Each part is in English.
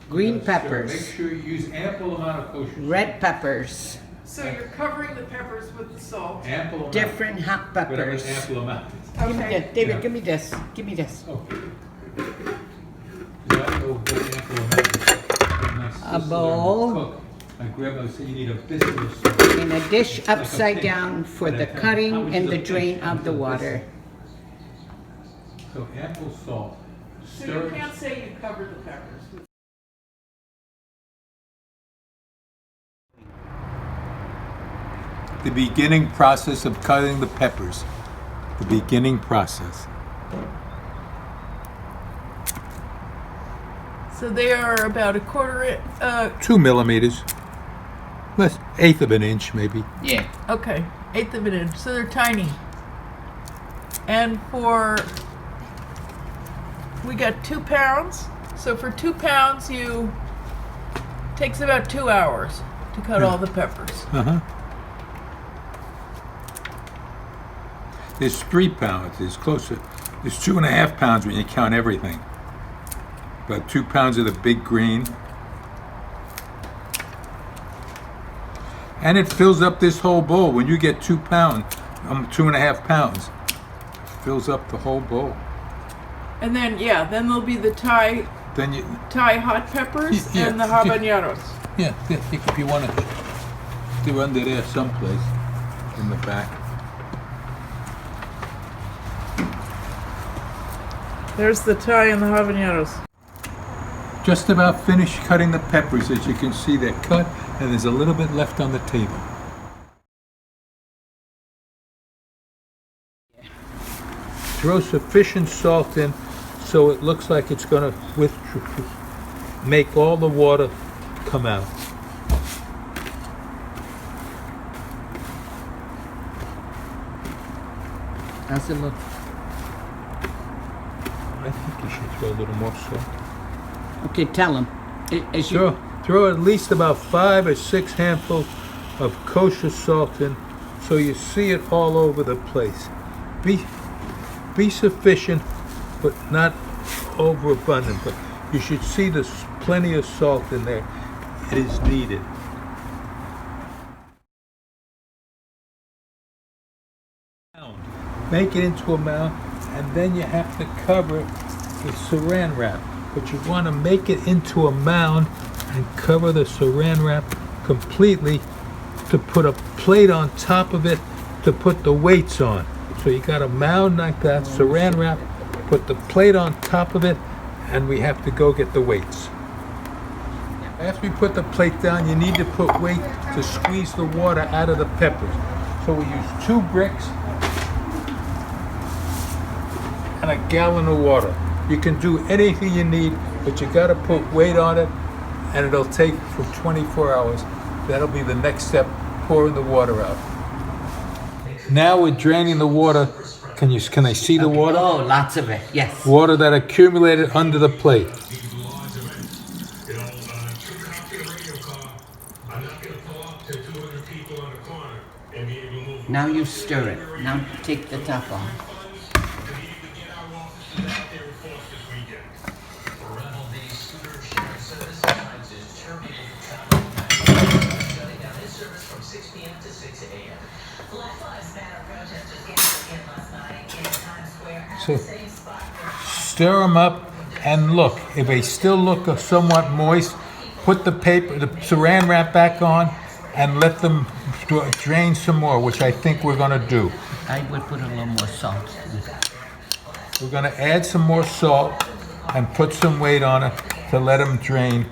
green So peppers, make sure you use ample amount of kosher salt. red peppers, So you're covering the peppers with the salt. Ample amount. different hot Whatever peppers. ample amount is. Give me Okay. this, David, Yeah. give me this, give me this. Okay. So I don't know what ample amount is. I'm not supposed to learn to bowl. cook. My grandmother said you need a biscuit of salt. In a dish Like a upside pinch. down for the Like a- how cutting much and is the a drain pinch? of the water. So ample salt. So you Stir. can't say you covered the peppers with. The beginning process of cutting the peppers. The beginning process. So they are about a quarter, 2 millimeters. Less, eighth of an inch maybe. Yeah. okay, eighth of an inch, so they're tiny. And we got 2 pounds. So for 2 pounds, takes about 2 hours to cut all the peppers. Uh-huh. There's 3 pounds. There's closer. There's 2.5 pounds when you count everything. About 2 pounds of the big green. And it fills up this whole bowl. When you get 2 pounds, 2.5 pounds, it fills up the whole bowl. And then, then there'll be the Thai Then you, hot peppers Yeah, and the yeah. habaneros. if you want to, they're under there someplace in the back. There's the Thai and the habaneros. Just about finished cutting the peppers. As you can see, they're cut, and there's a little bit left on the table. Throw sufficient salt in so it looks like it's going to make all the water come out. How's it look? I think you should throw a little more salt. Okay, tell him. As you, Throw at least about 5 or 6 handfuls of kosher salt in so you see it all over the place. Be sufficient, but not overabundant. But you should see there's plenty of salt in there. It is needed. Make it into a mound, and then you have to cover it with saran wrap. But you want to make it into a mound and cover the saran wrap completely to put a plate on top of it to put the weights on. So you got a mound like that, saran wrap, put the plate on top of it, and we have to go get the weights. After we put the plate down, you need to put weight to squeeze the water out of the peppers. So we use 2 bricks and a gallon of water. You can do anything you need, but you gotta put weight on it, and it'll take for 24 hours. That'll be the next step, pouring the water out. Now we're draining the water. Can I see the water? Oh, lots of it, yes. Water that accumulated under the plate. Now you stir it. Now take the top off. So stir them up and look. If they still look somewhat moist, put the saran wrap back on and let them drain some more, which I think we're gonna do. I would put a little more salt. We're gonna add some more salt and put some weight on it to let them drain.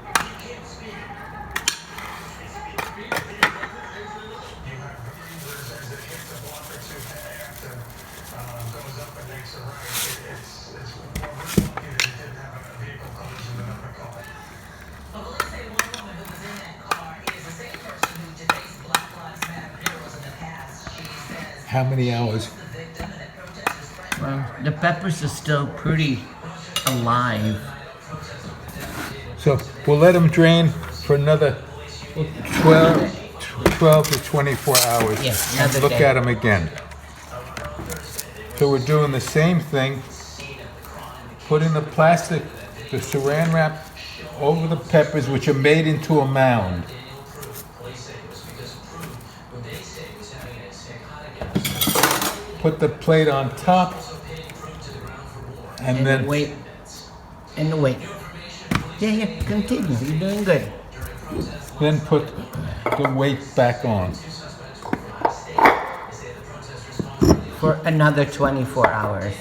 How many hours? Well, the peppers are still pretty alive. So we'll let them drain for another 12 to 24 hours. Yes, and another look day. at them again. So we're doing the same thing, putting the saran wrap over the peppers, which are made into a mound. Put the plate on top, and then wait. And wait. Yeah, continue. You're doing good. then put the weight back on. For another 24 hours.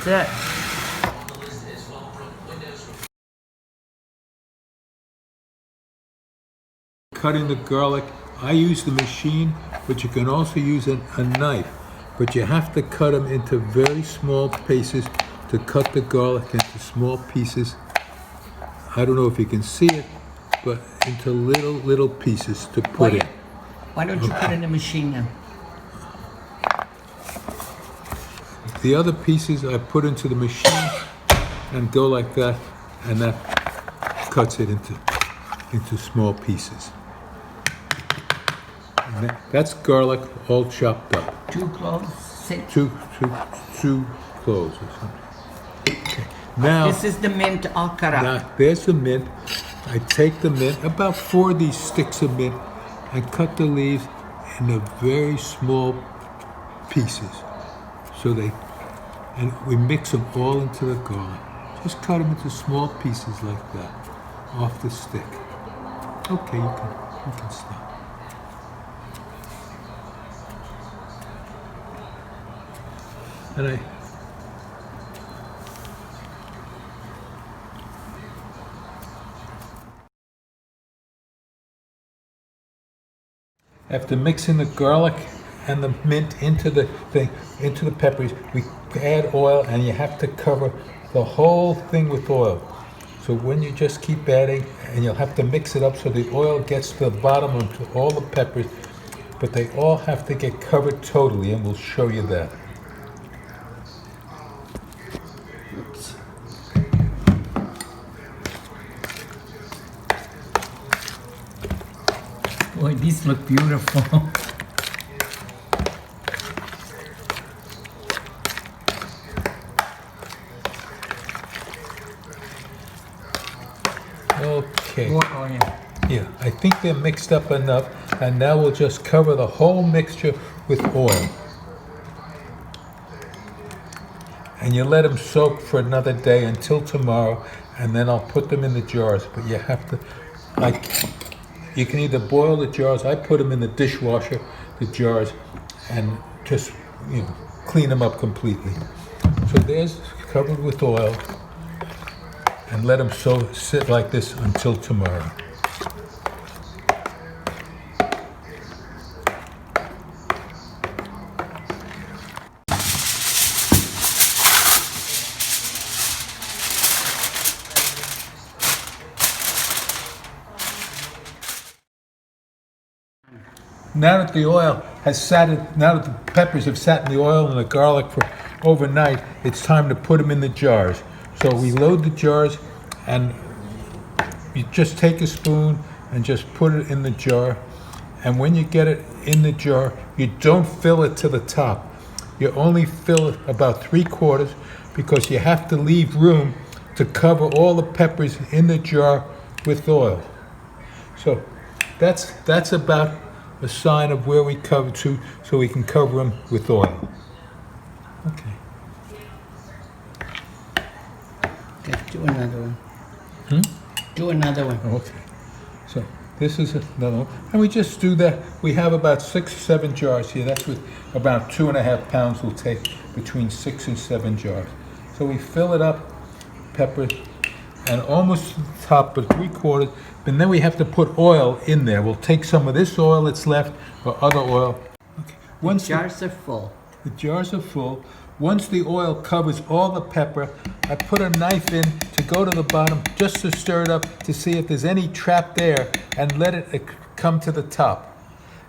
That's it. Cutting the garlic, I use the machine, but you can also use a knife. But you have to cut them into very small pieces to cut the garlic into small pieces. I don't know if you can see it, but into little pieces to put in. Why don't you put it in the machine now? The other pieces I put into the machine and go like that, and that cuts it into small pieces. And that's garlic all chopped up. 2 cloves, 6. Two cloves or something. Okay. Now, This is the mint all cut up. now there's the mint. I take the mint, about 4 of these sticks of mint, and cut the leaves into very small pieces. And we mix them all into the garlic. Just cut them into small pieces like that, off the stick. Okay, you can stop. And after mixing the garlic and the mint into the peppers, we add oil, and you have to cover the whole thing with oil. So when you just keep adding, and you'll have to mix it up so the oil gets to the bottom onto all the peppers, but they all have to get covered totally, and we'll show you that. Oops. Boy, these look beautiful. Okay. More oil. Yeah, I think they're mixed up enough, and now we'll just cover the whole mixture with oil. And you let them soak for another day until tomorrow, and then I'll put them in the jars. But you have to, you can either boil the jars. I put them in the dishwasher, the jars, and just, clean them up completely. So there's covered with oil, and let them sit like this until tomorrow. Now that the oil has now that the peppers have sat in the oil and the garlic for overnight, it's time to put them in the jars. So we load the jars, and you just take a spoon and just put it in the jar. And when you get it in the jar, you don't fill it to the top. You only fill it about 3/4, because you have to leave room to cover all the peppers in the jar with oil. So that's about a sign of where we cover to, so we can cover them with oil. Okay. Okay, do another one. Do another one. Okay. So this is another one. And we just do that. We have about 6 or 7 jars here. That's what about 2.5 pounds will take, between 6 and 7 jars. So we fill it up, pepper, and almost to the top, but 3/4. And then we have to put oil in there. We'll take some of this oil that's left, or other oil. Okay. Once Jars are full. the jars are full, once the oil covers all the pepper, I put a knife in to go to the bottom, just to stir it up to see if there's any trap there, and let it come to the top.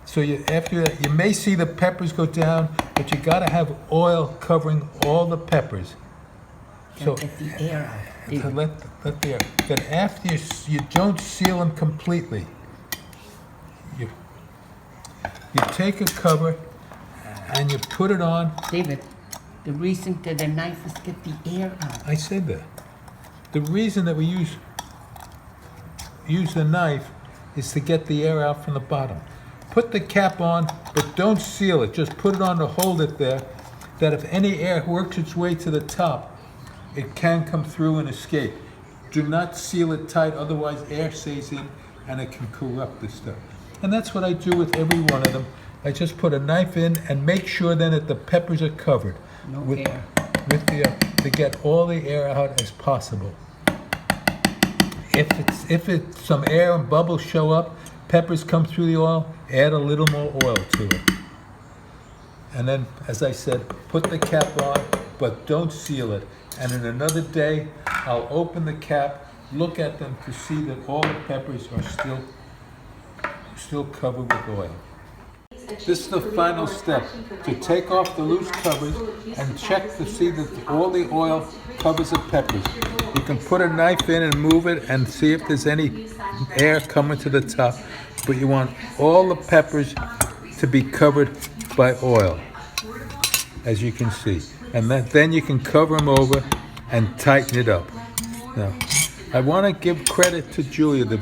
So after that, you may see the peppers go down, but you got to have oil covering all the peppers. So Get the air out. to let the air. Then after you don't seal them completely. You take a cover and you put it on. David, The reason that the knife is get the air out. I said that. The reason that we use the knife is to get the air out from the bottom. Put the cap on, but don't seal it. Just put it on to hold it there, that if any air works its way to the top, it can come through and escape. Do not seal it tight, otherwise air stays in and it can corrupt the stuff. And that's what I do with every one of them. I just put a knife in and make sure then that the peppers are covered No with air. to get all the air out as possible. If it's some air and bubbles show up, peppers come through the oil, add a little more oil to it. And then, as I said, put the cap on, but don't seal it. And in another day, I'll open the cap, look at them to see that all the peppers are still covered with oil. This is the final step, to take off the loose covers and check to see that all the oil covers the peppers. You can put a knife in and move it and see if there's any air coming to the top, but you want all the peppers to be covered by oil, as you can see. And then you can cover them over and tighten it up. Now, I want to give credit to Julia. The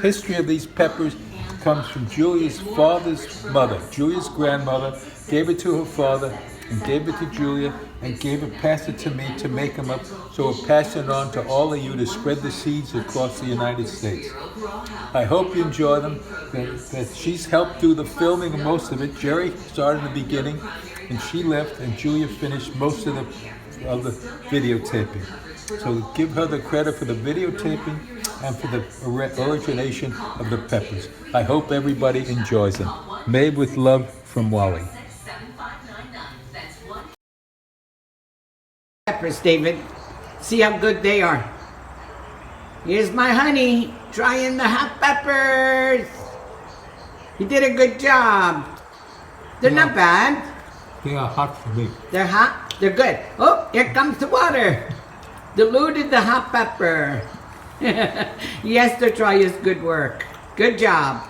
history of these peppers comes from Julia's father's mother. Julia's grandmother gave it to her father and gave it to Julia and passed it to me to make them up. So we'll pass it on to all of you to spread the seeds across the United States. I hope you enjoy them. That she's helped do the filming of most of it. Jerry started in the beginning and she left, and Julia finished most of the videotaping. So give her the credit for the videotaping and for the origination of the peppers. I hope everybody enjoys them. Made with love from Wally. Peppers, David. See how good they are. Here's my honey trying the hot peppers. He did a good job. They're not bad. They are hot for me. They're hot. They're good. Oh, here comes the water. Diluted the hot pepper. He has to try his good work. Good job.